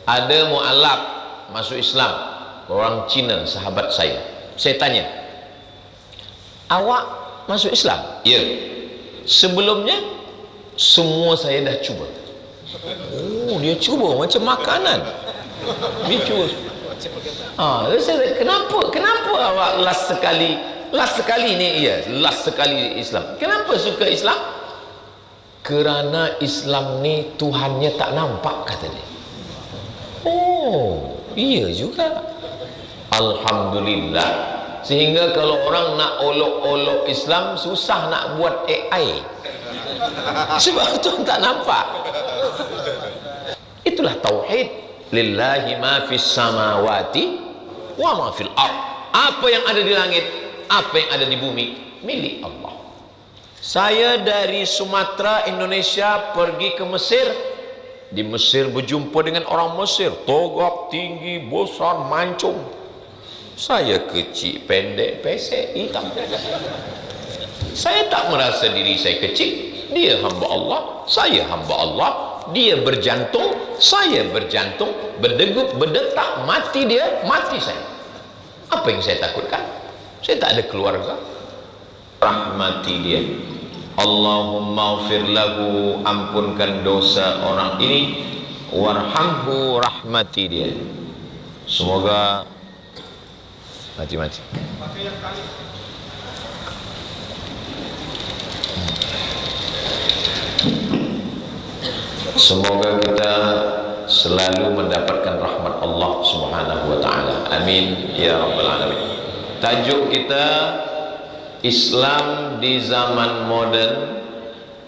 Ada mu'alaf masuk Islam, orang Cina, sahabat saya. Saya tanya, awak masuk Islam? Ya. Sebelumnya semua saya dah cuba. Oh, dia cuba macam makanan. Dia cuba. Saya, kenapa awak last sekali ni, iya, last sekali Islam. Kenapa suka Islam? Kerana Islam ni Tuhannya tak nampak, kata dia. Oh, iya juga. Alhamdulillah. Sehingga kalau orang nak olok-olok Islam, susah nak buat AI. Sebab Tuhan tak nampak. Itulah tauhid. Lillahi ma fis samawati wa ma fil ard. Apa yang ada di langit, apa yang ada di bumi, milik Allah. Saya dari Sumatera, Indonesia, pergi ke Mesir. Di Mesir berjumpa dengan orang Mesir, togak, tinggi, besar, mancung. Saya kecil, pendek, pesek, hitam. Saya tak merasa diri saya kecil. Dia hamba Allah, saya hamba Allah. Dia berjantung, saya berjantung. Berdegup, berdetak, mati dia, mati saya. Apa yang saya takutkan? Saya tak ada keluarga. Rahmati dia. Allahumma ghfir lahu, ampunkan dosa orang ini, warhamhu, rahmati dia. Semoga mati-mati. Semoga kita selalu mendapatkan rahmat Allah Subhanahu wa taala. Amin ya rabbal alamin. Tajuk kita Islam di zaman modern,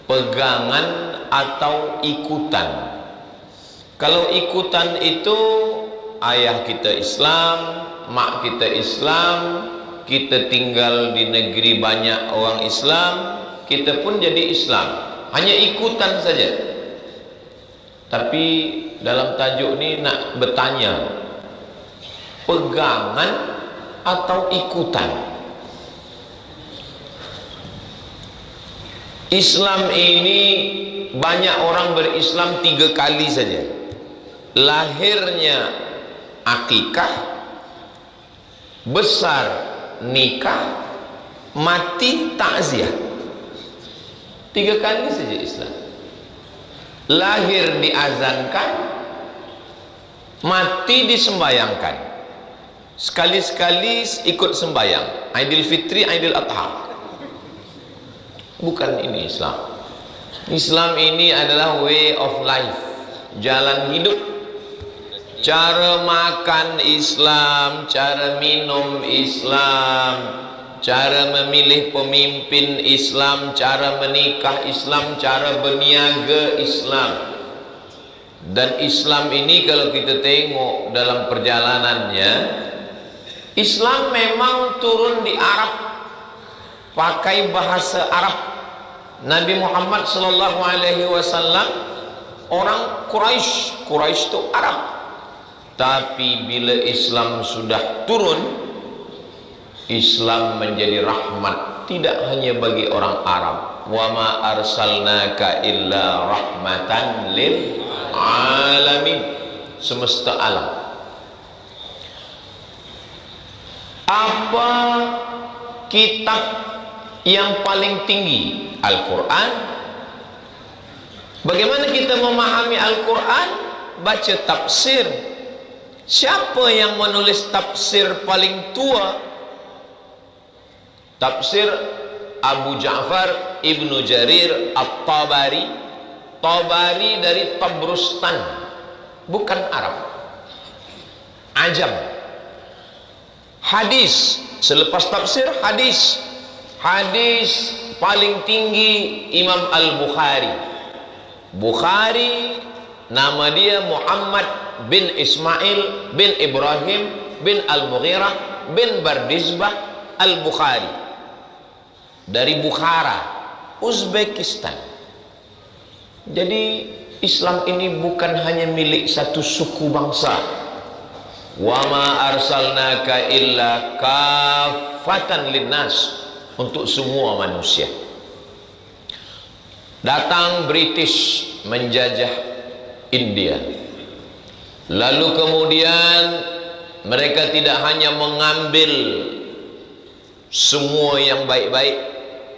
pegangan atau ikutan. Kalau ikutan itu ayah kita Islam, mak kita Islam, kita tinggal di negeri banyak orang Islam, kita pun jadi Islam. Hanya ikutan saja. Tapi dalam tajuk ni nak bertanya, pegangan atau ikutan? Islam ini banyak orang berislam 3 kali saja. Lahirnya akikah, besar nikah, mati takziah. 3 kali saja Islam. Lahir diazankan, mati disembayangkan. Sekali-sekali ikut sembayang. Aidil Fitri, Aidil Adha. Bukan ini Islam. Islam ini adalah way of life, jalan hidup. Cara makan Islam, cara minum Islam, cara memilih pemimpin Islam, cara menikah Islam, cara berniaga Islam. Dan Islam ini kalau kita tengok dalam perjalanannya, Islam memang turun di Arab, pakai bahasa Arab. Nabi Muhammad sallallahu alaihi wasallam orang Quraisy. Quraisy itu Arab. Tapi bila Islam sudah turun, Islam menjadi rahmat tidak hanya bagi orang Arab. Wa ma arsalnaka illa rahmatan lil alamin, semesta alam. Apa kitab yang paling tinggi? Al-Quran. Bagaimana kita memahami Al-Quran? Baca tafsir. Siapa yang menulis tafsir paling tua? Tafsir Abu Ja'far Ibnu Jarir At-Tabari. Tabari dari Tabrustan, bukan Arab, Ajam. Hadis, selepas tafsir hadis. Hadis paling tinggi Imam Al-Bukhari. Bukhari nama dia Muhammad bin Ismail bin Ibrahim bin Al-Mughirah bin Bardizbah Al-Bukhari, dari Bukhara, Uzbekistan. Jadi Islam ini bukan hanya milik satu suku bangsa. Wa ma arsalnaka illa kafatan linnas, untuk semua manusia. Datang British menjajah India. Lalu kemudian mereka tidak hanya mengambil semua yang baik-baik,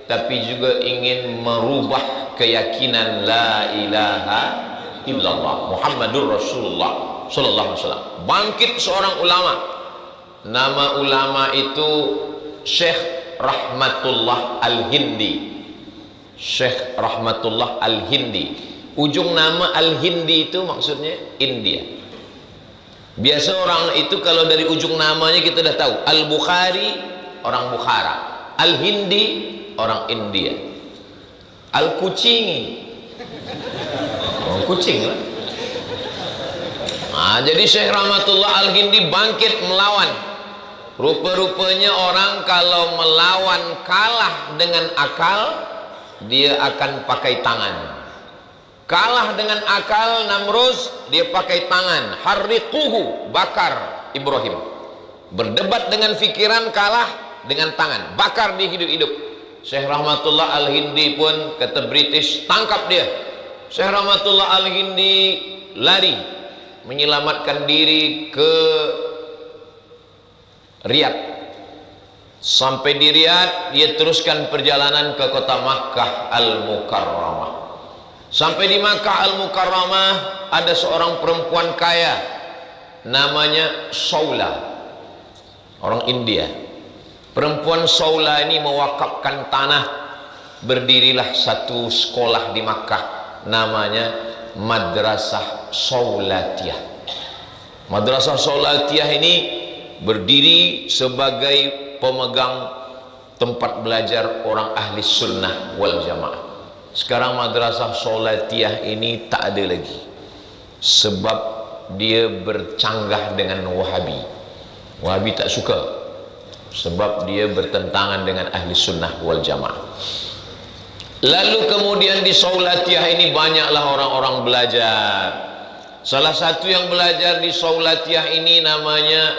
tapi juga ingin merubah keyakinan la ilaha illallah Muhammadur Rasulullah sallallahu alaihi wasallam. Bangkit seorang ulama, nama ulama itu Syekh Rahmatullah Al-Hindi. Syekh Rahmatullah Al-Hindi. Ujung nama Al-Hindi itu maksudnya India. Biasa orang itu kalau dari ujung namanya kita dah tahu. Al-Bukhari orang Bukhara, Al-Hindi orang India, Al-Kucingi orang Kucing lah. Nah, jadi Syekh Rahmatullah Al-Hindi bangkit melawan. Rupa-rupanya orang kalau melawan kalah dengan akal, dia akan pakai tangan. Kalah dengan akal Namrus, dia pakai tangan. Harriquhu, bakar Ibrahim. Berdebat dengan fikiran, kalah dengan tangan, bakar dia hidup-hidup. Syekh Rahmatullah Al-Hindi pun kata British, tangkap dia. Syekh Rahmatullah Al-Hindi lari menyelamatkan diri ke Riyadh. Sampai di Riyadh, dia teruskan perjalanan ke kota Makkah Al-Mukarramah. Sampai di Makkah Al-Mukarramah, ada seorang perempuan kaya namanya Saula, orang India. Perempuan Saula ini mewakafkan tanah, berdirilah satu sekolah di Makkah namanya Madrasah Saulatiyah. Madrasah Saulatiyah ini berdiri sebagai pemegang tempat belajar orang ahli sunnah wal jamaah. Sekarang Madrasah Saulatiyah ini tak ada lagi, sebab dia bercanggah dengan Wahabi. Wahabi tak suka, sebab dia bertentangan dengan ahli sunnah wal jamaah. Lalu kemudian di Saulatiyah ini banyaklah orang-orang belajar. Salah satu yang belajar di Saulatiyah ini namanya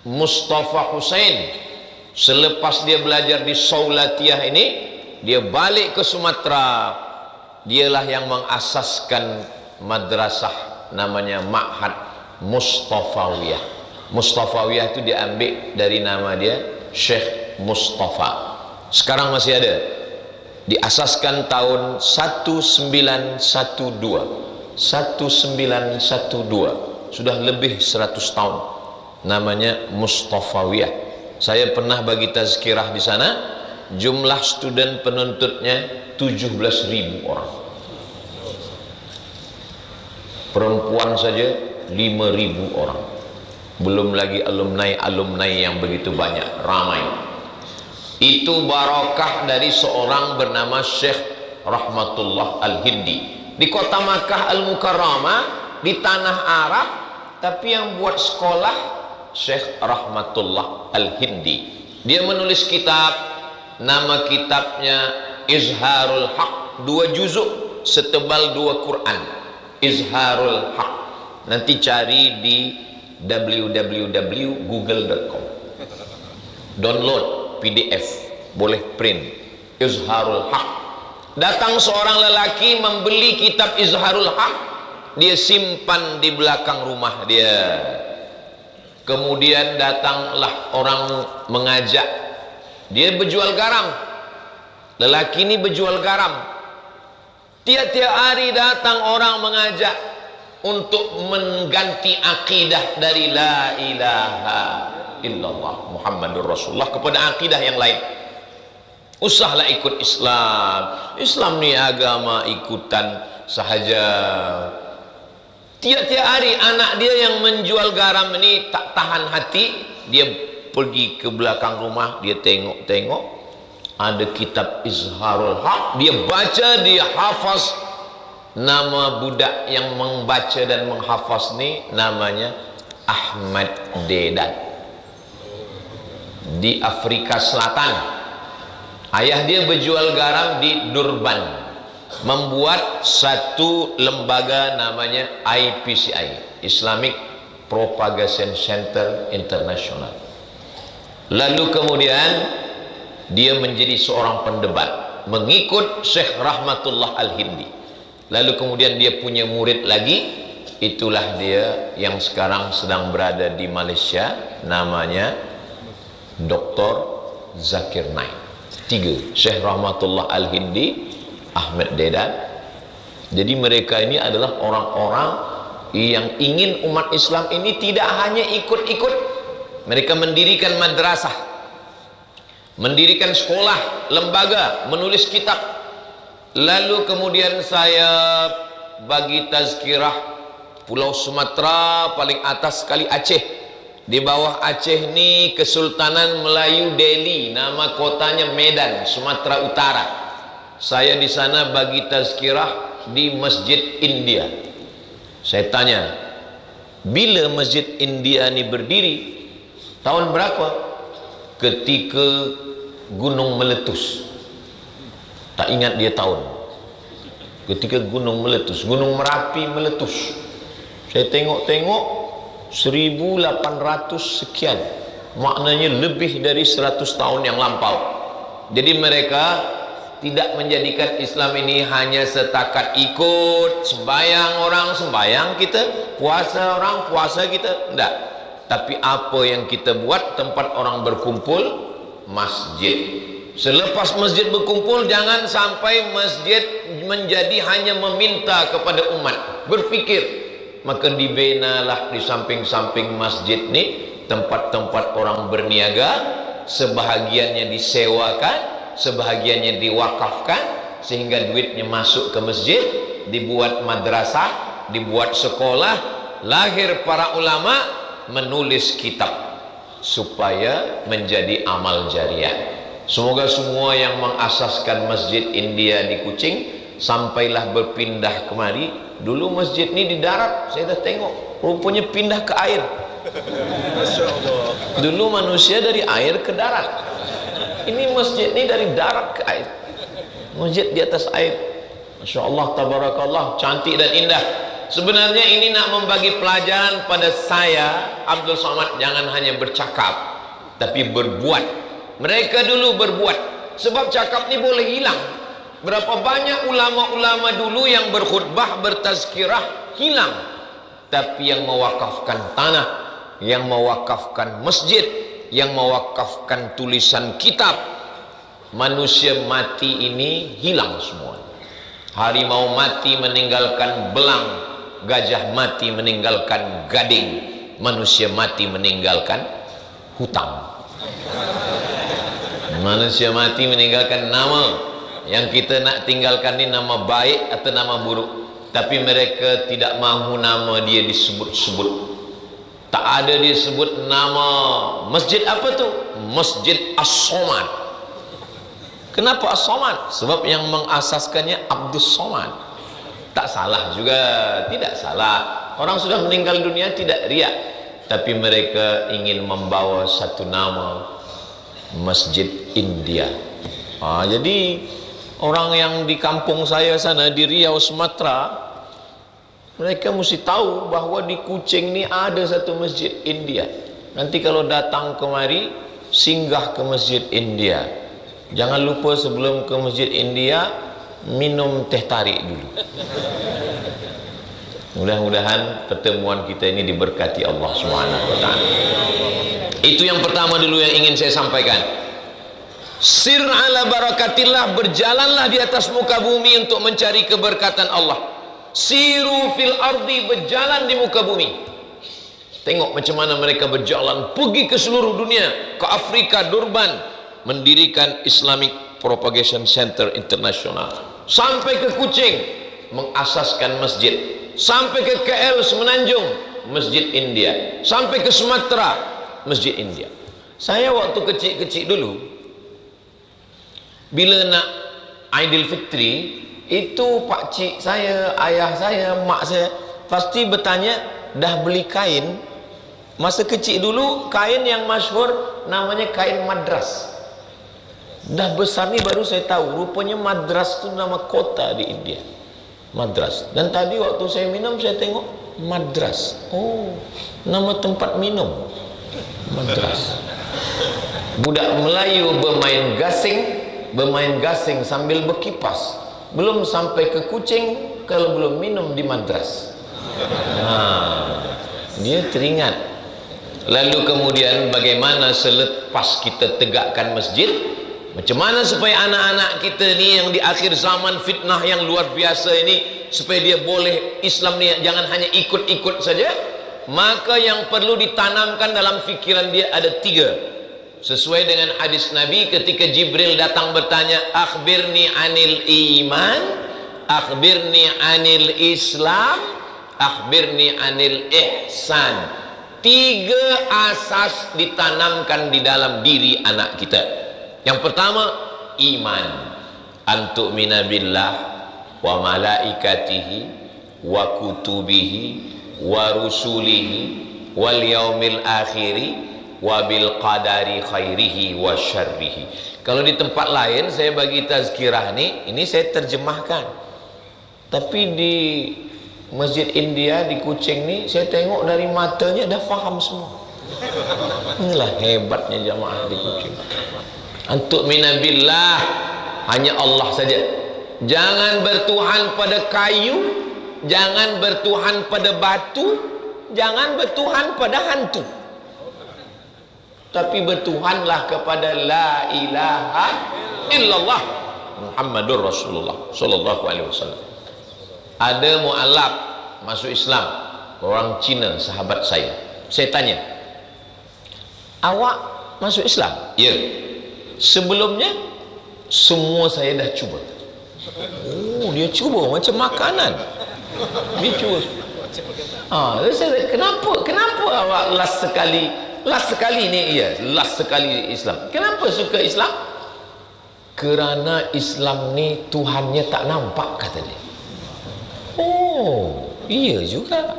Mustafa Hussein. Selepas dia belajar di Saulatiyah ini, dia balik ke Sumatera. Dialah yang mengasaskan madrasah namanya Ma'had Mustafawiyah. Mustafawiyah itu diambil dari nama dia Syekh Mustafa. Sekarang masih ada. Diasaskan tahun 1912. 1912. Sudah lebih 100 tahun. Namanya Mustafawiyah. Saya pernah bagi tazkirah di sana. Jumlah student penuntutnya 17.000 orang. Perempuan saja 5.000 orang. Belum lagi alumni yang begitu banyak, ramai. Itu barakah dari seorang bernama Syekh Rahmatullah Al-Hindi di kota Makkah Al-Mukarramah, di tanah Arab. Tapi yang buat sekolah Syekh Rahmatullah Al-Hindi. Dia menulis kitab, nama kitabnya Izharul Haq, 2 juzuk setebal 2 Quran. Izharul Haq. Nanti cari di www.google.com. Download PDF, boleh print. Izharul Haq. Datang seorang lelaki membeli kitab Izharul Haq, dia simpan di belakang rumah dia. Kemudian datanglah orang mengajak. Dia berjual garam. Lelaki ini berjual garam. Tiap-tiap hari datang orang mengajak untuk mengganti akidah dari la ilaha illallah Muhammadur Rasulullah kepada akidah yang lain. Usahlah ikut Islam. Islam ni agama ikutan sahaja. Tiap-tiap hari anak dia yang menjual garam ini tak tahan hati, dia pergi ke belakang rumah, dia tengok-tengok ada kitab Izharul Haq, dia baca, dia hafaz. Nama budak yang membaca dan menghafaz ni namanya Ahmad Deedat, di Afrika Selatan. Ayah dia berjual garam di Durban, membuat satu lembaga namanya IPCI, Islamic Propagation Center International. Lalu kemudian dia menjadi seorang pendebat, mengikut Syekh Rahmatullah Al-Hindi. Lalu kemudian dia punya murid lagi, Itulah dia yang sekarang sedang berada di Malaysia, namanya Dr. Zakir Naik. 3, Syekh Rahmatullah Al-Hindi, Ahmad Dedan. Jadi mereka ini adalah orang-orang yang ingin umat Islam ini tidak hanya ikut-ikut. Mereka mendirikan madrasah, mendirikan sekolah, lembaga, menulis kitab. Lalu kemudian saya bagi tazkirah Pulau Sumatera paling atas sekali Aceh. Di bawah Aceh ni Kesultanan Melayu Delhi, nama kotanya Medan, Sumatera Utara. Saya di sana bagi tazkirah di Masjid India. Saya tanya, bila Masjid India ni berdiri? Tahun berapa? Ketika gunung meletus. Tak ingat dia tahun. Ketika gunung meletus, Gunung Merapi meletus. Saya tengok-tengok 1800 sekian, maknanya lebih dari 100 tahun yang lampau. Jadi mereka tidak menjadikan Islam ini hanya setakat ikut sembahyang orang sembahyang kita, puasa orang puasa kita, tidak. Tapi apa yang kita buat, tempat orang berkumpul, masjid. Selepas masjid berkumpul, jangan sampai masjid menjadi hanya meminta kepada umat. Berfikir, maka dibenalah di samping-samping masjid ni tempat-tempat orang berniaga, sebahagiannya disewakan, sebahagiannya diwakafkan, sehingga duitnya masuk ke masjid, dibuat madrasah, dibuat sekolah, lahir para ulama menulis kitab supaya menjadi amal jariah. Semoga semua yang mengasaskan Masjid India di Kuching sampailah berpindah kemari. Dulu masjid ni di darat, saya dah tengok, rupanya pindah ke air. Dulu manusia dari air ke darat, ini masjid ni dari darat ke air, masjid di atas air. Masya Allah, tabarakallah, cantik dan indah. Sebenarnya ini nak membagi pelajaran pada saya, Abdul Somad, jangan hanya bercakap tapi berbuat. Mereka dulu berbuat, sebab cakap ni boleh hilang. Berapa banyak ulama-ulama dulu yang berkhutbah, bertazkirah, hilang. Tapi yang mewakafkan tanah, yang mewakafkan masjid, yang mewakafkan tulisan kitab, manusia mati ini hilang semua. Harimau mati meninggalkan belang, gajah mati meninggalkan gading, manusia mati meninggalkan hutang. Manusia mati meninggalkan nama. Yang kita nak tinggalkan ni nama baik atau nama buruk. Tapi mereka tidak mahu nama dia disebut-sebut. Tak ada dia sebut nama masjid apa tu? Masjid As-Somad. Kenapa As-Somad? Sebab yang mengasaskannya Abdul Somad. Tak salah juga, tidak salah. Orang sudah meninggal dunia tidak riak. Tapi mereka ingin membawa satu nama, Masjid India. Jadi orang yang di kampung saya sana di Riau, Sumatera, mereka mesti tahu bahawa di Kuching ni ada satu Masjid India. Nanti kalau datang kemari, singgah ke Masjid India. Jangan lupa sebelum ke Masjid India, minum teh tarik dulu. Mudah-mudahan pertemuan kita ini diberkati Allah SWT. Itu yang pertama dulu yang ingin saya sampaikan. Sir ala barakatillah, berjalanlah di atas muka bumi untuk mencari keberkatan Allah. Siru fil ardi, berjalan di muka bumi. Tengok macam mana mereka berjalan, pergi ke seluruh dunia, ke Afrika, Durban, mendirikan Islamic Propagation Center International, sampai ke Kuching, mengasaskan masjid, sampai ke KL Semenanjung, Masjid India, sampai ke Sumatera, Masjid India. Saya waktu kecil-kecil dulu, bila nak Aidilfitri, itu pak cik saya, ayah saya, mak saya pasti bertanya, dah beli kain? Masa kecil dulu kain yang masyhur namanya kain madras. Dah besar ni baru saya tahu rupanya madras tu nama kota di India, Madras. Dan tadi waktu saya minum saya tengok Madras, oh nama tempat minum, Madras. Budak Melayu bermain gasing sambil berkipas. Belum sampai ke Kuching kalau belum minum di Madras. Dia teringat. Lalu kemudian bagaimana selepas kita tegakkan masjid, macam mana supaya anak-anak kita ni yang di akhir zaman fitnah yang luar biasa ini, supaya dia boleh Islam ni jangan hanya ikut-ikut saja. Maka yang perlu ditanamkan dalam fikiran dia ada 3. Sesuai dengan hadis Nabi ketika Jibril datang bertanya, akhbirni anil iman, akhbirni anil Islam, akhbirni anil ihsan. 3 asas ditanamkan di dalam diri anak kita. Yang pertama, iman. Antu'mina billah wa malaikatihi wa kutubihi wa rusulihi wal yaumil akhiri wa bil qadari khairihi wa syarrihi. Kalau di tempat lain saya bagi tazkirah ini saya terjemahkan. Tapi di Masjid India di Kuching ni saya tengok dari matanya dah faham semua. Inilah hebatnya jamaah di Kuching. Antu'mina billah, hanya Allah saja. Jangan bertuhan pada kayu, jangan bertuhan pada batu, jangan bertuhan pada hantu. Tapi bertuhanlah kepada la ilaha illallah Muhammadur Rasulullah sallallahu alaihi wasallam. Ada mu'alaf masuk Islam, orang Cina, sahabat saya. Saya tanya, awak masuk Islam? Ya. Sebelumnya semua saya dah cuba. Oh, dia cuba macam makanan. Dia cuba. Saya, kenapa awak last sekali ni, iya, last sekali Islam. Kenapa suka Islam? Kerana Islam ni Tuhannya tak nampak, kata dia. Oh, iya juga.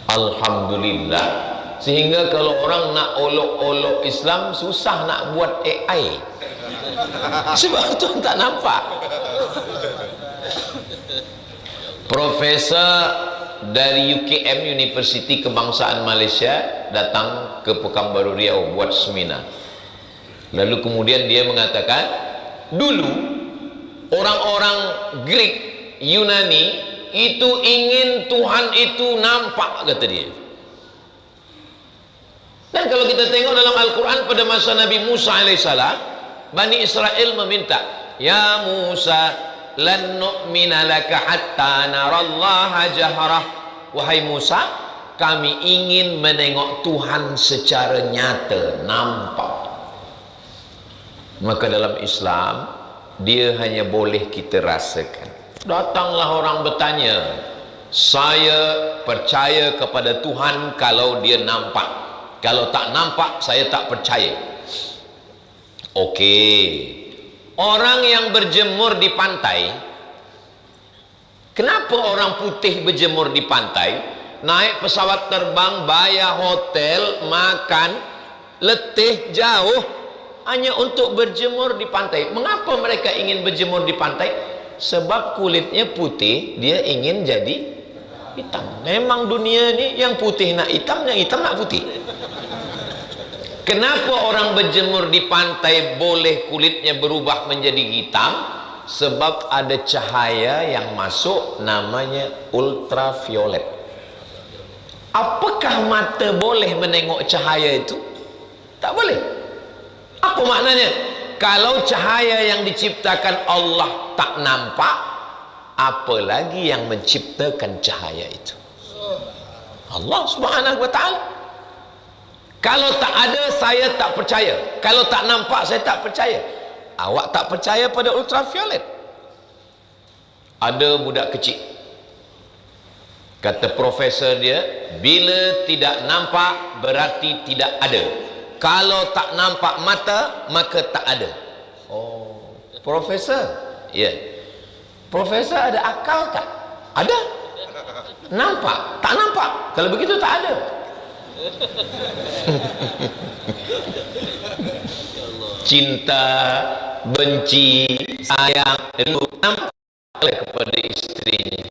Alhamdulillah. Sehingga kalau orang nak olok-olok Islam, susah nak buat AI. Sebab Tuhan tak nampak. Profesor dari UKM, Universiti Kebangsaan Malaysia, datang ke Pekanbaru Riau buat seminar. Lalu kemudian dia mengatakan, dulu orang-orang Greek, Yunani itu ingin Tuhan itu nampak, kata dia. Dan kalau kita tengok dalam Al-Quran pada masa Nabi Musa alaihissalam, Bani Israel meminta, ya Musa, lan nu'mina laka hatta narallaha jahrah. Wahai Musa, kami ingin menengok Tuhan secara nyata, nampak. Maka dalam Islam, dia hanya boleh kita rasakan. Datanglah orang bertanya, saya percaya kepada Tuhan kalau dia nampak, kalau tak nampak saya tak percaya. Okey, orang yang berjemur di pantai, kenapa orang putih berjemur di pantai, naik pesawat terbang, bayar hotel, makan, letih jauh hanya untuk berjemur di pantai? Mengapa mereka ingin berjemur di pantai? Sebab kulitnya putih, dia ingin jadi hitam. Memang dunia ni yang putih nak hitam, yang hitam nak putih. Kenapa orang berjemur di pantai boleh kulitnya berubah menjadi hitam? Sebab ada cahaya yang masuk, namanya ultraviolet. Apakah mata boleh menengok cahaya itu? Tak boleh. Apa maknanya? Kalau cahaya yang diciptakan Allah tak nampak, apalagi yang menciptakan cahaya itu? Allah Subhanahu wa ta'ala. Kalau tak ada, saya tak percaya. Kalau tak nampak, saya tak percaya. Awak tak percaya pada ultraviolet? Ada budak kecil, kata profesor dia, bila tidak nampak berarti tidak ada. Kalau tak nampak mata, maka tak ada. Oh, profesor? Ya. Yeah. Profesor ada akal tak? Ada. Nampak? Tak nampak? Kalau begitu tak ada. Cinta, benci, sayang, rindu nampak kepada istrinya.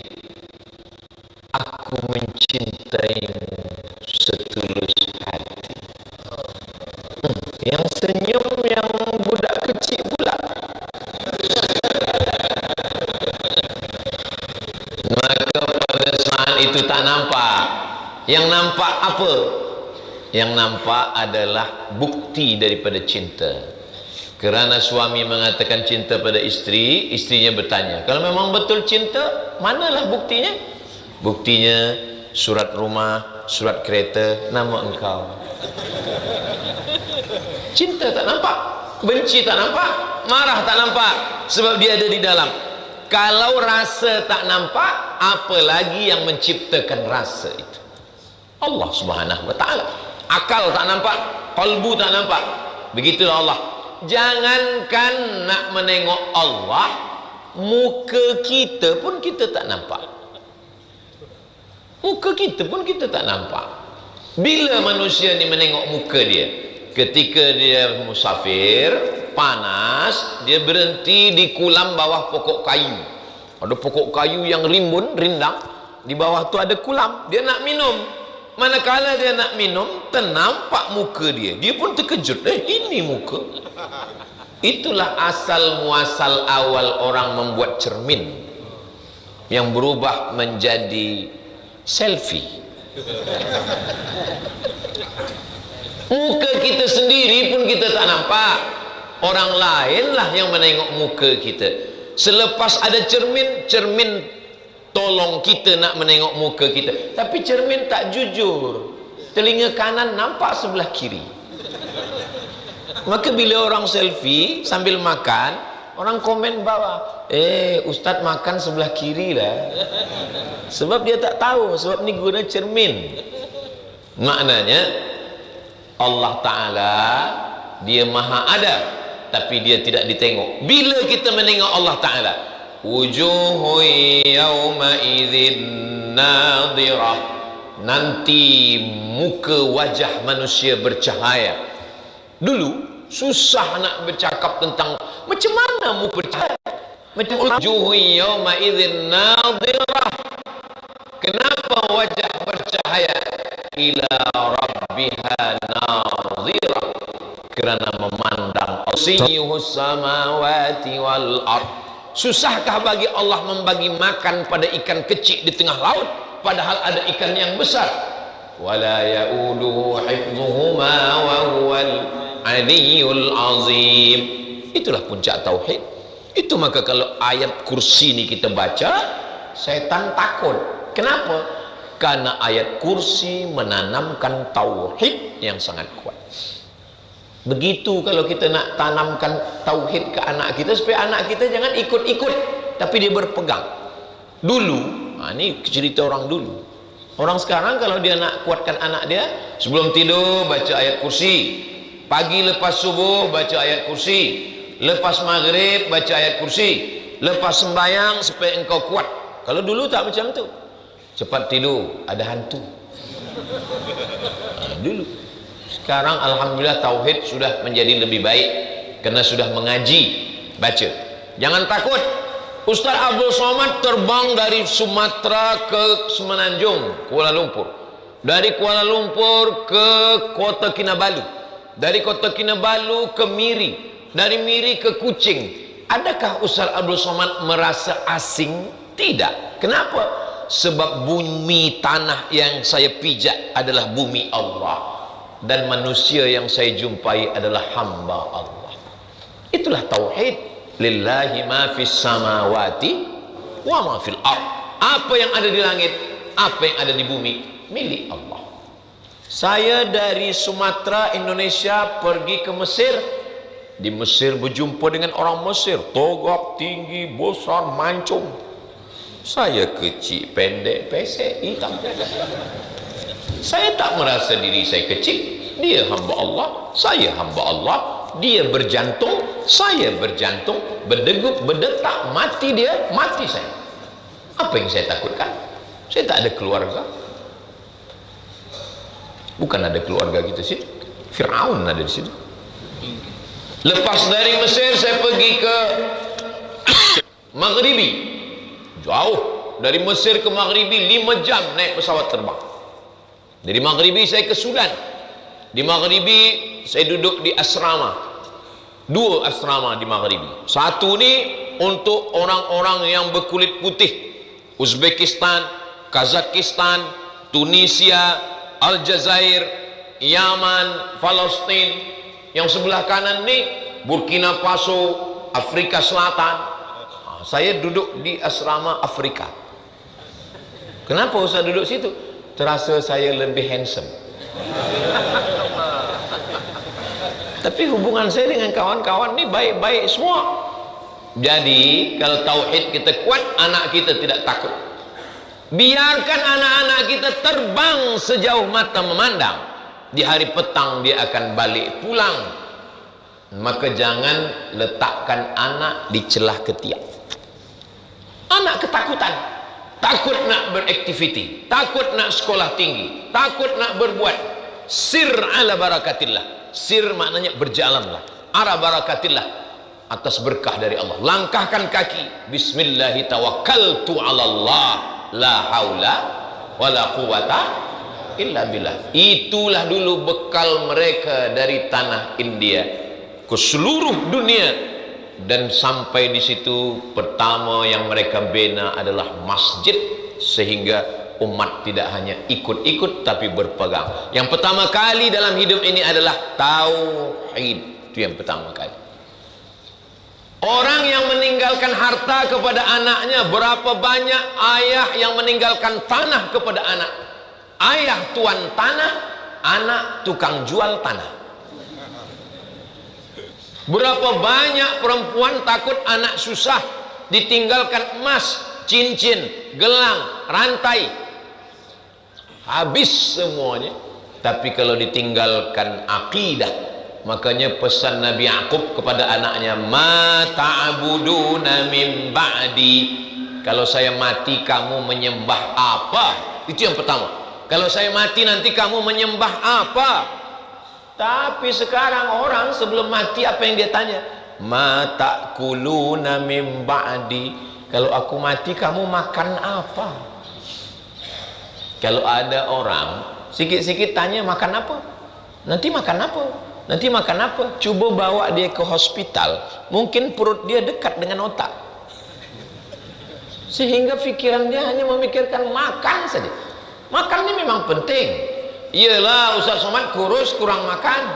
Aku mencintaimu setulus hati. Yang senyum yang budak kecil pula. Maka Perasaan itu tak nampak. Yang nampak apa? Yang nampak adalah bukti daripada cinta. Kerana suami mengatakan cinta pada isteri, istrinya bertanya, kalau memang betul cinta, manalah buktinya? Buktinya surat rumah, surat kereta, nama engkau. Cinta tak nampak, benci tak nampak, marah tak nampak, sebab dia ada di dalam. Kalau rasa tak nampak, apa lagi yang menciptakan rasa itu? Allah Subhanahu wa taala. Akal tak nampak, kalbu tak nampak. Begitulah Allah. Jangankan nak menengok Allah, muka kita pun kita tak nampak. Muka kita pun kita tak nampak. Bila manusia ni menengok muka dia? Ketika dia musafir, panas, dia berhenti di kulam bawah pokok kayu. Ada pokok kayu yang rimbun, rindang. Di bawah tu ada kulam. Dia nak minum. Manakala dia nak minum, ternampak muka dia. Dia pun terkejut. Ini muka. Itulah asal muasal awal orang membuat cermin yang berubah menjadi selfie. Muka kita sendiri pun kita tak nampak. Orang lainlah yang menengok muka kita. Selepas ada cermin, cermin tolong kita nak menengok muka kita. Tapi cermin tak jujur. Telinga kanan nampak sebelah kiri. Maka bila orang selfie sambil makan, orang komen bawah, ustaz makan sebelah kiri lah. Sebab dia tak tahu, sebab ni guna cermin. Maknanya Allah Ta'ala dia maha ada, tapi dia tidak ditengok. Bila kita menengok Allah Ta'ala, wujuhu yawma idzin nadhirah, nanti muka wajah manusia bercahaya. Dulu susah nak bercakap tentang macam mana mu bercahaya. Macam wujuhu yawma idzin nadhirah, kenapa wajah bercahaya? Ila rabbiha nadhirah, kerana memandang asiyuhus samawati wal ard. Susahkah bagi Allah membagi makan pada ikan kecil di tengah laut, padahal ada ikan yang besar? Wala ya'uduhu hifdhuhuma wa huwal aliyyul azim. Itulah puncak tauhid. Itu maka kalau ayat kursi ni kita baca, setan takut. Kenapa? Karena ayat kursi menanamkan tauhid yang sangat kuat. Begitu kalau kita nak tanamkan tauhid ke anak kita, supaya anak kita jangan ikut-ikut, tapi dia berpegang. Dulu, ini cerita orang dulu. Orang sekarang kalau dia nak kuatkan anak dia, sebelum tidur baca ayat kursi, pagi lepas subuh baca ayat kursi, lepas maghrib baca ayat kursi, lepas sembahyang supaya engkau kuat. Kalau dulu tak macam tu. Cepat tidur, ada hantu. Dulu. Sekarang alhamdulillah tauhid sudah menjadi lebih baik karena sudah mengaji, baca. Jangan takut. Ustaz Abdul Somad terbang dari Sumatera ke Semenanjung, Kuala Lumpur. Dari Kuala Lumpur ke Kota Kinabalu. Dari Kota Kinabalu ke Miri. Dari Miri ke Kuching. Adakah Ustaz Abdul Somad merasa asing? Tidak. Kenapa? Sebab bumi tanah yang saya pijak adalah bumi Allah, dan manusia yang saya jumpai adalah hamba Allah. Itulah tauhid. Lillahi ma fis samawati wa ma fil ard. Apa yang ada di langit, apa yang ada di bumi, milik Allah. Saya dari Sumatera, Indonesia pergi ke Mesir. Di Mesir berjumpa dengan orang Mesir, togak, tinggi, besar, mancung. Saya kecil, pendek, pesek, hitam. Saya tak merasa diri saya kecil. Dia hamba Allah, saya hamba Allah. Dia berjantung, saya berjantung. Berdegup, berdetak, mati dia, mati saya. Apa yang saya takutkan? Saya tak ada keluarga. Bukan ada keluarga kita sih. Firaun ada di situ. Lepas dari Mesir saya pergi ke Maghribi. Jauh. Dari Mesir ke Maghribi 5 jam naik pesawat terbang. Dari Maghribi saya ke Sudan. Di Maghribi saya duduk di asrama. 2 asrama di Maghribi. Satu ni untuk orang-orang yang berkulit putih, Uzbekistan, Kazakhstan, Tunisia, Aljazair, Yaman, Palestina. Yang sebelah kanan nih Burkina Faso, Afrika Selatan. Saya duduk di asrama Afrika. Kenapa Ustaz duduk situ? Terasa saya lebih handsome. Tapi hubungan saya dengan kawan-kawan ini baik-baik semua. Jadi kalau tauhid kita kuat, anak kita tidak takut. Biarkan anak-anak kita terbang sejauh mata memandang. Di hari petang dia akan balik pulang. Maka jangan letakkan anak di celah ketiak. Anak ketakutan, takut nak beraktiviti, takut nak sekolah tinggi, takut nak berbuat. Sir ala barakatillah. Sir maknanya berjalanlah, ala barakatillah, atas berkah dari Allah. Langkahkan kaki, bismillahi tawakkaltu ala Allah, la haula wala quwata illa billah. Itulah dulu bekal mereka dari tanah India ke seluruh dunia. Dan sampai di situ pertama yang mereka bina adalah masjid, sehingga umat tidak hanya ikut-ikut tapi berpegang. Yang pertama kali dalam hidup ini adalah tauhid. Itu yang pertama kali. Orang yang meninggalkan harta kepada anaknya, berapa banyak ayah yang meninggalkan tanah kepada anak. Ayah tuan tanah, anak tukang jual tanah. Berapa banyak perempuan takut anak susah, ditinggalkan emas, cincin, gelang, rantai, habis semuanya. Tapi kalau ditinggalkan akidah, makanya pesan Nabi Yaqub kepada anaknya, ma ta'buduna min ba'di. Kalau saya mati kamu menyembah apa? Itu yang pertama. Kalau saya mati nanti kamu menyembah apa? Tapi sekarang orang sebelum mati apa yang dia tanya? Ma ta'kuluna min ba'di. Kalau aku mati kamu makan apa? Kalau ada orang sikit-sikit tanya makan apa? Nanti makan apa? Nanti makan apa? Cuba bawa dia ke hospital. Mungkin perut dia dekat dengan otak, sehingga pikiran dia hanya memikirkan makan saja. Makan ini memang penting. Iyalah Ustaz Somad kurus, kurang makan.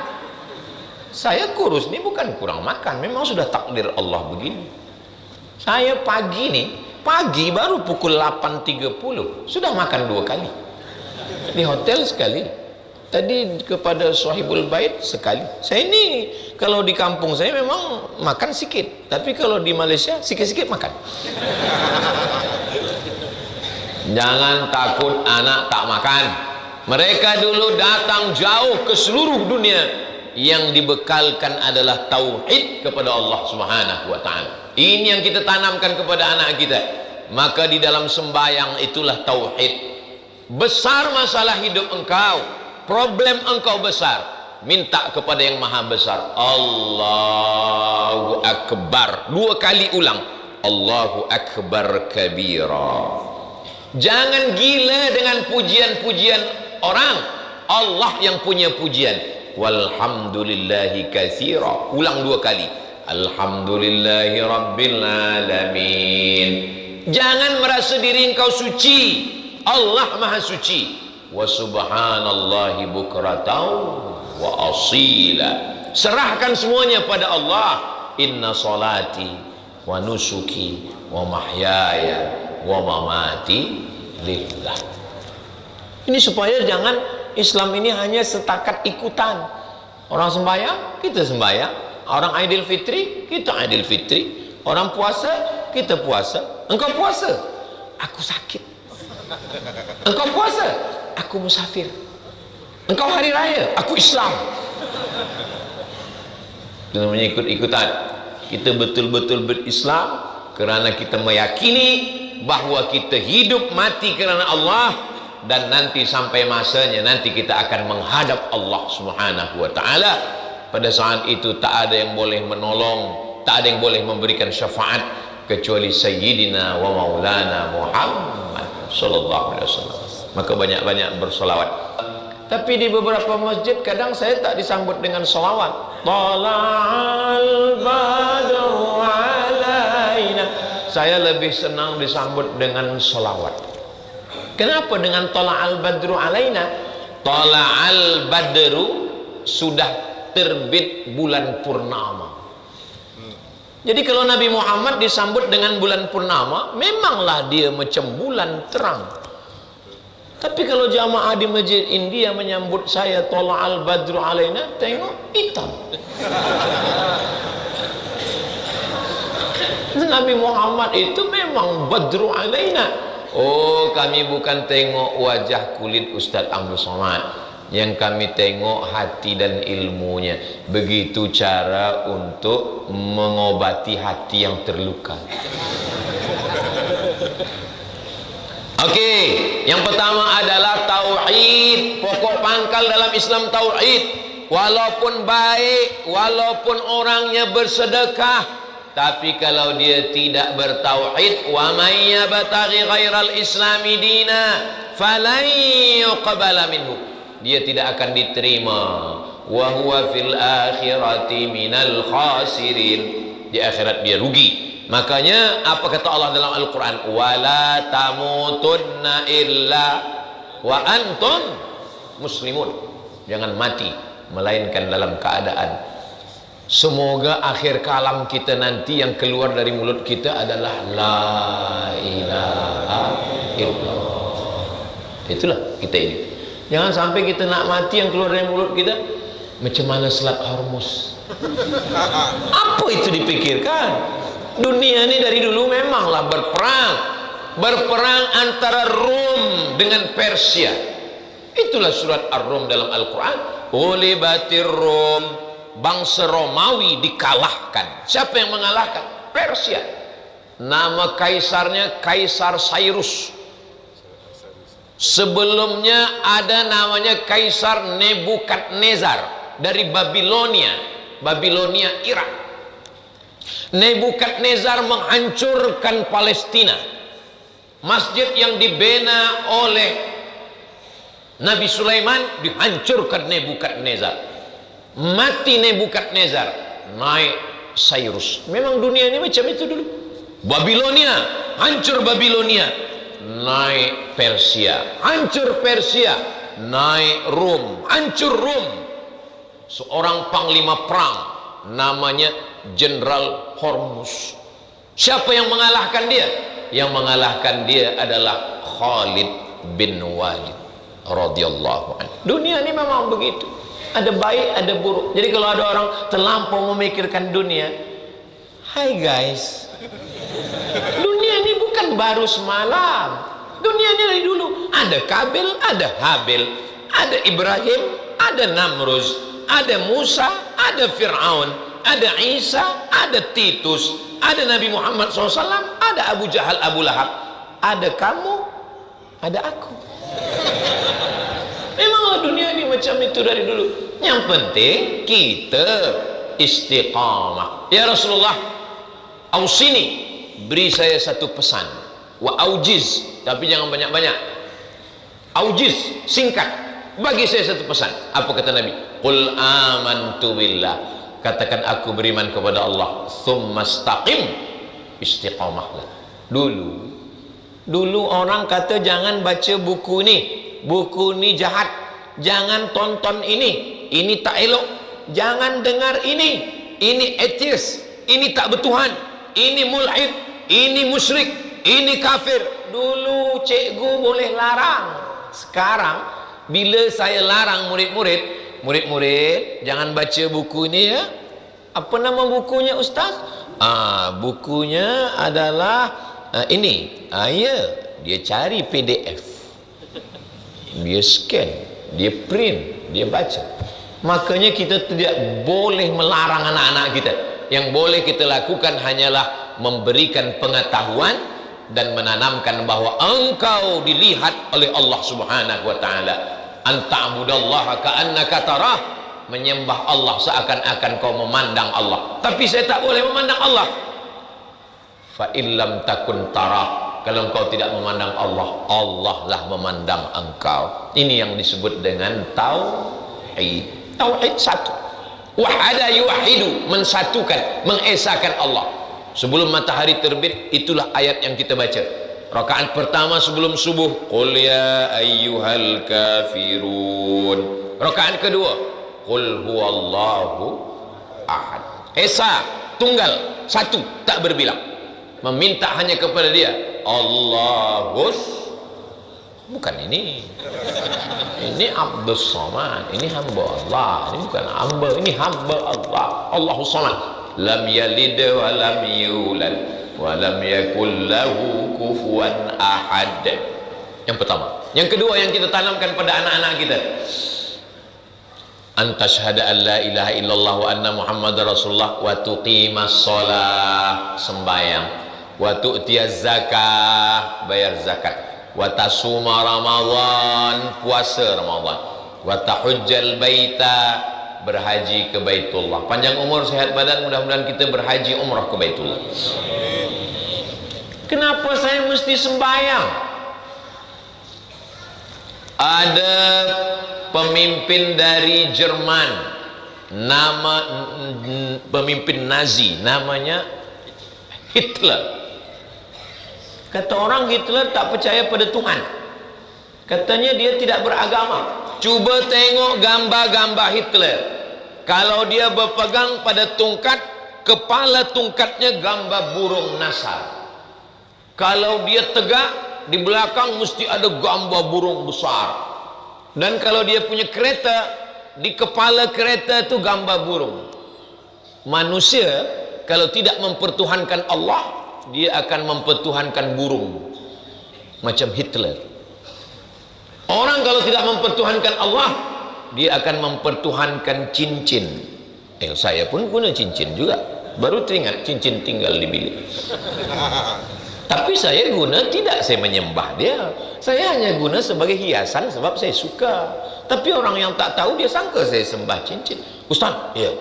Saya kurus ini bukan kurang makan, memang sudah takdir Allah begini. Saya pagi nih, pagi baru pukul 8.30 sudah makan 2 kali. Di hotel sekali, tadi kepada Sahibul Bait sekali. Saya ini kalau di kampung saya memang makan sedikit, tapi kalau di Malaysia sikit-sikit makan. Jangan takut anak tak makan. Mereka dulu datang jauh ke seluruh dunia, yang dibekalkan adalah tauhid kepada Allah Subhanahu wa taala. Ini yang kita tanamkan kepada anak kita. Maka di dalam sembahyang itulah tauhid. Besar masalah hidup engkau, problem engkau besar, minta kepada yang maha besar. Allahu Akbar. 2 kali ulang, Allahu Akbar kabira. Jangan gila dengan pujian-pujian orang. Allah yang punya pujian. Walhamdulillahi katsira. Ulang 2 kali. Alhamdulillahi rabbil alamin. Jangan merasa diri engkau suci. Allah maha suci. Wa subhanallahi bukratan wa asila. Serahkan semuanya pada Allah. Inna salati wa nusuki wa mahyaya wa mamati lillah. Ini supaya jangan Islam ini hanya setakat ikutan. Orang sembahyang, kita sembahyang. Orang Aidil Fitri, kita Aidil Fitri. Orang puasa, kita puasa. Engkau puasa, aku sakit. Engkau puasa, aku musafir. Engkau hari raya, aku Islam. Itu namanya ikut-ikutan. Kita betul-betul berislam kerana kita meyakini bahwa kita hidup mati kerana Allah, dan nanti sampai masanya nanti kita akan menghadap Allah Subhanahu wa taala. Pada saat itu tak ada yang boleh menolong, tak ada yang boleh memberikan syafaat kecuali Sayyidina wa Maulana Muhammad sallallahu alaihi wasallam. Maka banyak-banyak bersolawat. Tapi di beberapa masjid kadang saya tak disambut dengan solawat. Tala'al badru alaina. Saya lebih senang disambut dengan solawat. Kenapa dengan tala'al badru alaina? Tala'al badru sudah terbit bulan purnama. Jadi kalau Nabi Muhammad disambut dengan bulan purnama, memanglah dia macam bulan terang. Tapi kalau jamaah di Masjid India menyambut saya tala'al badru alaina, tengok hitam. Nabi Muhammad itu memang badru alaina. Oh, kami bukan tengok wajah kulit Ustaz Abdul Somad, yang kami tengok hati dan ilmunya. Begitu cara untuk mengobati hati yang terluka. Okey, yang pertama adalah tauhid. Pokok pangkal dalam Islam tauhid. Walaupun baik, walaupun orangnya bersedekah, tapi kalau dia tidak bertauhid, wa may yabtaghi ghairal islami dina falan yuqbala minhu, dia tidak akan diterima. Wa huwa fil akhirati minal khasirin, di akhirat dia rugi. Makanya apa kata Allah dalam Al-Quran? Wala tamutunna illa wa antum muslimun. Jangan mati melainkan dalam keadaan. Semoga akhir kalam kita nanti yang keluar dari mulut kita adalah la ilaha illallah. Itulah kita ini. Jangan sampai kita nak mati yang keluar dari mulut kita macam mana Selat Hormuz. Apa itu dipikirkan? Dunia ini dari dulu memanglah berperang antara Rom dengan Persia. Itulah surat Ar-Rum dalam Al-Quran. Ghulibatir Rum, bangsa Romawi dikalahkan. Siapa yang mengalahkan? Persia. Nama kaisarnya Kaisar Cyrus. Sebelumnya ada namanya Kaisar Nebukadnezar dari Babilonia, Irak. Nebukadnezar menghancurkan Palestina. Masjid yang dibina oleh Nabi Sulaiman dihancurkan Nebukadnezar. Mati Nebukadnezar, naik Cyrus. Memang dunia ini macam itu dulu. Babilonia, hancur Babilonia, naik Persia. Hancur Persia, naik Rom. Hancur Rom. Seorang panglima perang namanya Jenderal Hormuz. Siapa yang mengalahkan dia? Yang mengalahkan dia adalah Khalid bin Walid radhiyallahu anhu. Dunia ini memang begitu. Ada baik, ada buruk. Jadi kalau ada orang terlampau memikirkan dunia, hai guys, dunia ini bukan baru semalam. Dunia ini dari dulu. Ada Kabil, ada Habil, ada Ibrahim, ada Namruz, ada Musa, ada Fir'aun, ada Isa, ada Titus, ada Nabi Muhammad SAW, ada Abu Jahal, Abu Lahab, ada kamu, ada aku. Memanglah dunia ini macam itu dari dulu. Yang penting kita istiqamah. Ya Rasulullah, ausini, beri saya satu pesan. Wa aujiz, tapi jangan banyak-banyak. Aujiz, singkat. Bagi saya satu pesan. Apa kata Nabi? Qul amantu billah. Katakan aku beriman kepada Allah. Tsumastaqim, istiqamahlah. Dulu orang kata jangan baca buku ini jahat, jangan tonton ini tak elok, jangan dengar ini atheist, ini tak bertuhan, ini mulhid, ini musyrik, ini kafir. Dulu cikgu boleh larang. Sekarang bila saya larang murid-murid jangan baca buku ini ya. Apa nama bukunya Ustaz? Bukunya adalah ini. Ya, dia cari PDF, dia scan, dia print, dia baca. Makanya kita tidak boleh melarang anak-anak kita. Yang boleh kita lakukan hanyalah memberikan pengetahuan dan menanamkan bahwa engkau dilihat oleh Allah Subhanahu wa taala. Anta'budallaha ka'annaka tarah, menyembah Allah seakan-akan kau memandang Allah. Tapi saya tak boleh memandang Allah. Fa illam takun tarah, kalau engkau tidak memandang Allah, Allah lah memandang engkau. Ini yang disebut dengan tauhid. Tauhid satu. Wahada yuwahidu, mensatukan, mengesakan Allah. Sebelum matahari terbit, itulah ayat yang kita baca. Rakaat pertama sebelum subuh, qul ya ayyuhal kafirun. Rakaat kedua, qul huwallahu ahad. Esa, tunggal, satu, tak berbilang. Meminta hanya kepada dia, Allahus, bukan ini. Ini Abdus Somad, ini hamba Allah. Ini bukan hamba, ini hamba Allah. Allahus Somad. Lam yalid wa lam yulad wa lam yakul lahu kufuwan ahad. Yang pertama. Yang kedua yang kita tanamkan pada anak-anak kita, antashhada an la ilaha illallah wa anna muhammadar rasulullah wa tuqimas shalah, sembahyang, wa tu'tiyaz zakah, bayar zakat, wa tasuma ramadan, puasa Ramadan, wa tahujjal baita, berhaji ke Baitullah. Panjang umur, sehat badan, mudah-mudahan kita berhaji umrah ke Baitullah. Kenapa saya mesti sembahyang? Ada pemimpin dari Jerman, nama pemimpin Nazi, namanya Hitler. Kata orang Hitler tak percaya pada Tuhan. Katanya dia tidak beragama. Cuba tengok gambar-gambar Hitler. Kalau dia berpegang pada tungkat, kepala tungkatnya gambar burung nasar. Kalau dia tegak, di belakang mesti ada gambar burung besar. Dan kalau dia punya kereta, di kepala kereta itu gambar burung. Manusia kalau tidak mempertuhankan Allah, dia akan mempertuhankan burung, macam Hitler. Orang kalau tidak mempertuhankan Allah, dia akan mempertuhankan cincin. Saya pun guna cincin juga. Baru teringat cincin tinggal di bilik. Tapi saya guna tidak saya menyembah dia. Saya hanya guna sebagai hiasan sebab saya suka. Tapi orang yang tak tahu dia sangka saya sembah cincin. Ustaz, ya,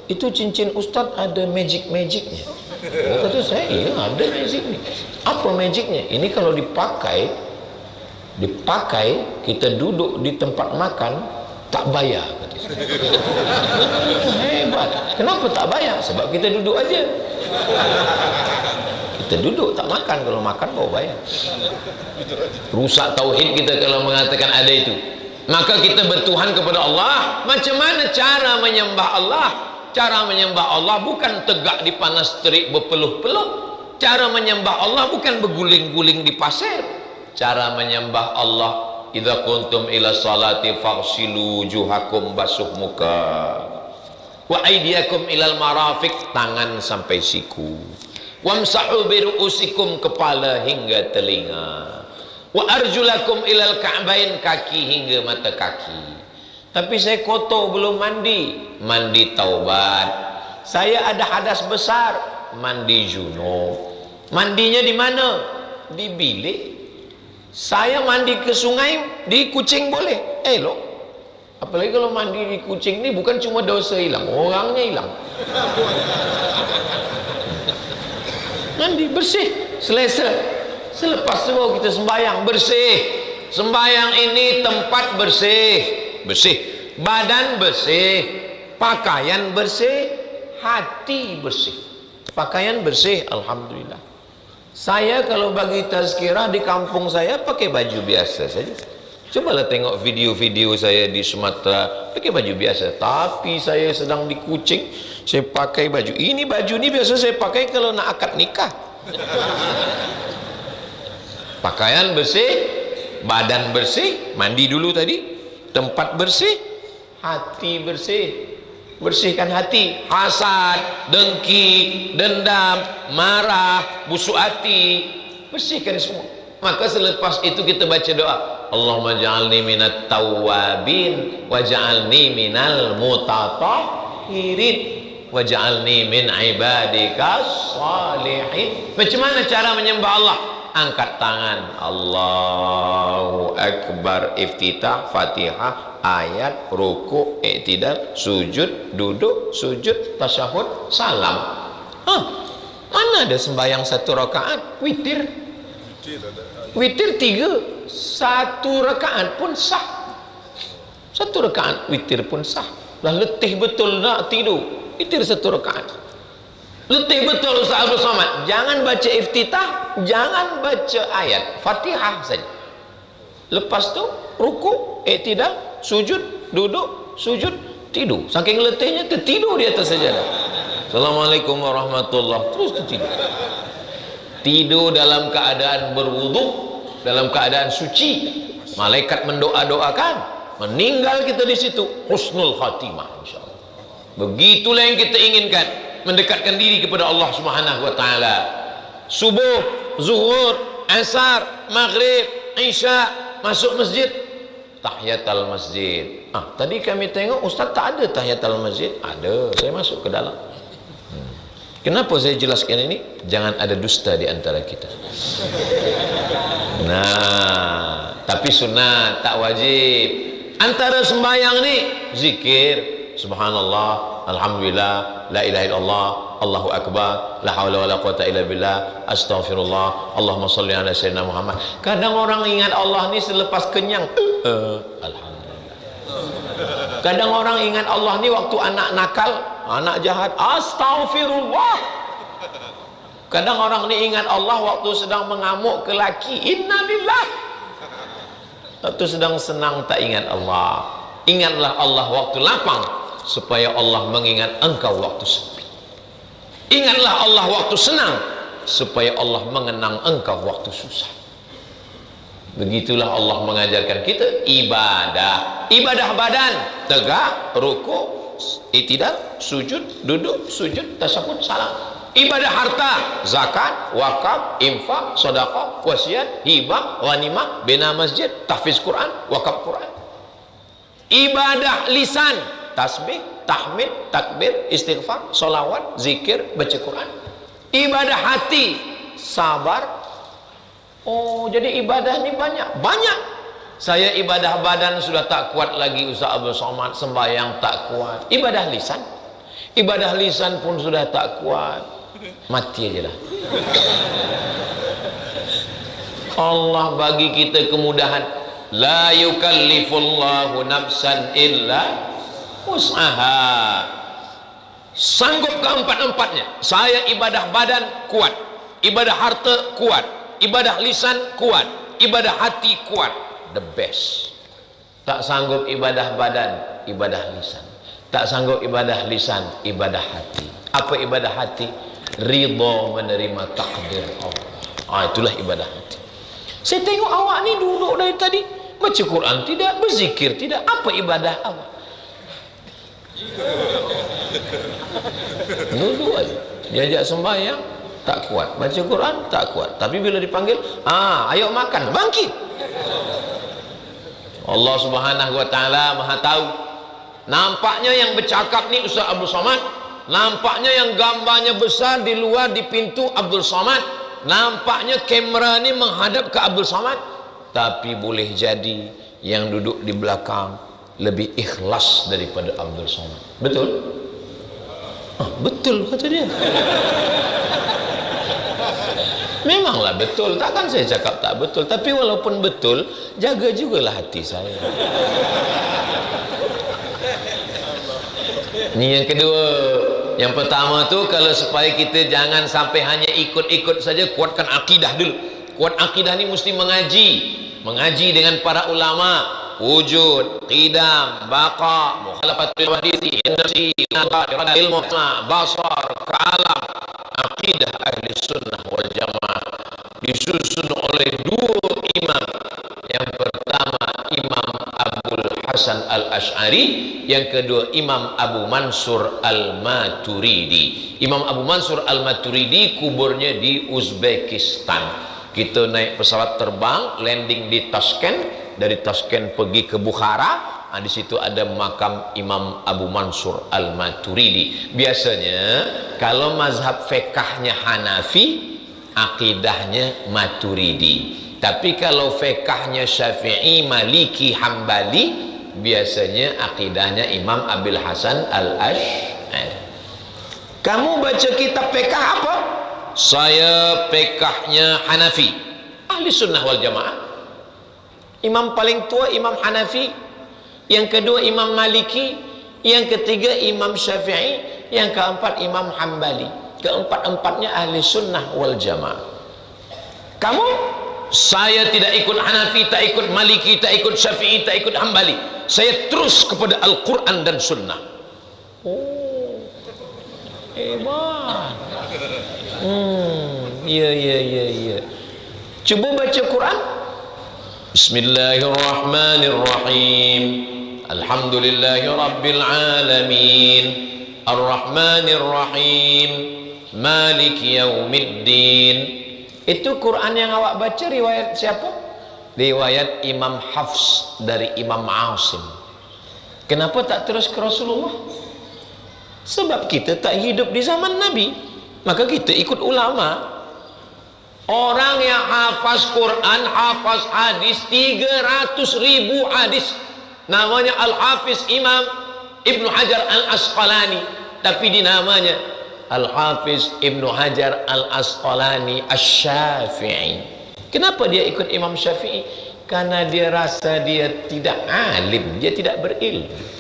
itu cincin Ustaz ada magic-magicnya. Oh, kata saya, iya ada magic nih. Apa magicnya? Ini kalau dipakai, kita duduk di tempat makan tak bayar. Kata saya. Hebat. Kenapa tak bayar? Sebab kita duduk aja. Kita duduk tak makan, kalau makan baru bayar. Rusak tauhid kita kalau mengatakan ada itu. Maka kita bertuhan kepada Allah. Macam mana cara menyembah Allah? Cara menyembah Allah bukan tegak di panas terik berpeluh-peluh. Cara menyembah Allah bukan berguling-guling di pasir. Cara menyembah Allah, idza kuntum ila salati faghsilu wujuhakum, basuh muka, wa aydiyakum ilal marafiq, tangan sampai siku, wamsahu bi ru'usikum, kepala hingga telinga, wa arjulakum ilal ka'bain, kaki hingga mata kaki. Tapi saya kotor belum mandi, mandi taubat. Saya ada hadas besar, mandi junub. Mandinya di mana? Di bilik. Saya mandi ke sungai, di kucing boleh? Elok. Apalagi kalau mandi di kucing ni bukan cuma dosa hilang, orangnya hilang. Mandi bersih, selesa. Selepas itu baru kita sembahyang, bersih. Sembahyang ini tempat bersih, bersih, badan bersih, pakaian bersih, hati bersih. Pakaian bersih, alhamdulillah. Saya kalau bagi tazkirah di kampung saya pakai baju biasa saja. Cobalah tengok video-video saya di Sumatera, pakai baju biasa. Tapi saya sedang di Kuching, saya pakai baju ini. Baju ini biasa saya pakai kalau nak akad nikah. Pakaian bersih, badan bersih, mandi dulu tadi, tempat bersih, hati bersih. Bersihkan hati, hasad, dengki, dendam, marah, busuk hati, bersihkan semua. Maka selepas itu kita baca doa, Allahumma ja'alni minat tawwabin wa ja'alni minal mutatahhirin wa ja'alni min ibadikas salihin. Macam mana cara menyembah Allah? Angkat tangan, Allahu Akbar, iftitah, Fatihah, ayat, ruku, i'tidal, sujud, duduk, sujud, tasyahud, salam. Mana ada sembahyang satu rakaat? Witir. Witir 3, satu rakaat pun sah. Satu rakaat witir pun sah. Dah letih betul nak tidur, witir satu rakaat. Letih betul Ustaz Abdul Somad. Jangan baca iftitah, jangan baca ayat, Fatihah saja. Lepas tu ruku, i'tidal, sujud, duduk, sujud, tidur. Saking letihnya tertidur di atas sajadah. Assalamualaikum warahmatullahi, terus tertidur. Tidur dalam keadaan berwudu, dalam keadaan suci. Malaikat mendoa-doakan, meninggal kita di situ, husnul khatimah insyaallah. Begitulah yang kita inginkan, mendekatkan diri kepada Allah Subhanahu wa taala. Subuh, zuhur, asar, maghrib, isya, masuk masjid, tahiyatul masjid. Tadi kami tengok Ustaz tak ada tahiyatul masjid. Ada, saya masuk ke dalam. Kenapa saya jelaskan ini? Jangan ada dusta di antara kita. Nah, tapi sunat, tak wajib. Antara sembahyang ni zikir, subhanallah, alhamdulillah, la ilaha illallah, Allahu akbar, la haula wala quwata illa billah, astaghfirullah, Allahumma shalli ala sayyidina Muhammad. Kadang orang ingat Allah ni selepas kenyang, alhamdulillah. Kadang orang ingat Allah ni waktu anak nakal, anak jahat, astaghfirullah. Kadang orang ni ingat Allah waktu sedang mengamuk ke laki, innalillah. Waktu sedang senang tak ingat Allah. Ingatlah Allah waktu lapang, supaya Allah mengingat engkau waktu sepi. Ingatlah Allah waktu senang, supaya Allah mengenang engkau waktu susah. Begitulah Allah mengajarkan kita ibadah. Ibadah badan, tegak, ruku, i'tidal, sujud, duduk, sujud, tasyahud, salam. Ibadah harta, zakat, wakaf, infak, sedekah, wasiat, hibah, ghanimah, bina masjid, tahfiz Quran, wakaf Quran. Ibadah lisan, tasbih, tahmid, takbir, istighfar, solawat, zikir, baca Quran. Ibadah hati, sabar. Oh, jadi ibadah ini banyak. Saya ibadah badan sudah tak kuat lagi Ustaz Abdul Somad, sembahyang tak kuat. Ibadah lisan pun sudah tak kuat. Mati aja dah. Allah bagi kita kemudahan. La yukallifullahu nafsan illa wus'aha. Sanggup keempat-empatnya. Saya ibadah badan kuat, ibadah harta kuat, ibadah lisan kuat, ibadah hati kuat. The best. Tak sanggup ibadah badan, ibadah lisan. Tak sanggup ibadah lisan, ibadah hati. Apa ibadah hati? Ridha menerima takdir Allah. Itulah ibadah hati. Saya tengok awak ni duduk dari tadi, baca Quran tidak, berzikir tidak. Apa ibadah awak? Duduk aja, diajak sembahyang tak kuat, baca Quran tak kuat. Tapi bila dipanggil, ayo makan, bangkit. Allah Subhanahu wa taala Maha tahu. Nampaknya yang bercakap ni Ustaz Abdul Somad, nampaknya yang gambarnya besar di luar di pintu Abdul Somad, nampaknya kamera ni menghadap ke Abdul Somad, tapi boleh jadi yang duduk di belakang lebih ikhlas daripada Abdul Somad. Betul? Betul kata dia. Memanglah betul, takkan saya cakap tak betul. Tapi walaupun betul, jaga jugalah hati saya. Ini yang kedua. Yang pertama tu, kalau supaya kita jangan sampai hanya ikut-ikut saja, kuatkan akidah dulu. Kuat akidah ni mesti mengaji dengan para ulama, wujud, qidam, baqa, mukhalafatul hadisi, nafsi, ilmu, basar, ka'alam. Akidah ahli sunnah wal jamaah disusun oleh dua imam. Yang pertama Imam Abdul Hasan al-Ash'ari, yang kedua Imam Abu Mansur al-Maturidi. Imam Abu Mansur al-Maturidi kuburnya di Uzbekistan. Kita naik pesawat terbang, landing di Tashkent, dari Tashkent pergi ke Bukhara. Di situ ada makam Imam Abu Mansur al-Maturidi. Biasanya kalau mazhab fiqhnya Hanafi, akidahnya Maturidi. Tapi kalau fiqhnya Syafi'i, Maliki, Hambali, biasanya akidahnya Imam Abil Hasan al-Ash'ari. Kamu baca kitab fiqh apa? Saya fiqhnya Hanafi, ahli sunnah wal jamaah. Imam paling tua Imam Hanafi, yang kedua Imam Maliki, yang ketiga Imam Syafi'i, yang keempat Imam Hambali. keempat-empatnya ahli sunnah wal jamaah. Kamu, saya tidak ikut Hanafi, tak ikut Maliki, tak ikut Syafi'i, tak ikut Hambali. Saya terus kepada Al-Quran dan Sunnah. Oh, hebat. Ya. Cuba baca Quran. Bismillahirrahmanirrahim. Alhamdulillahi Rabbil Alamin. Ar-Rahmanir-Rahim. Maliki Yaumiddin. Itu Quran yang awak baca riwayat siapa? Riwayat Imam Hafs dari Imam Asim. Kenapa tak terus ke Rasulullah? Sebab kita tak hidup di zaman Nabi, maka kita ikut ulama. Orang yang hafaz Quran, hafaz hadis, 300.000 hadis. Namanya Al-Hafiz Imam Ibnu Hajar Al-Asqalani, tapi dinamanya Al-Hafiz Ibnu Hajar Al-Asqalani Asy-Syafi'i. Kenapa dia ikut Imam Syafi'i? Karena dia rasa dia tidak alim, dia tidak berilmu.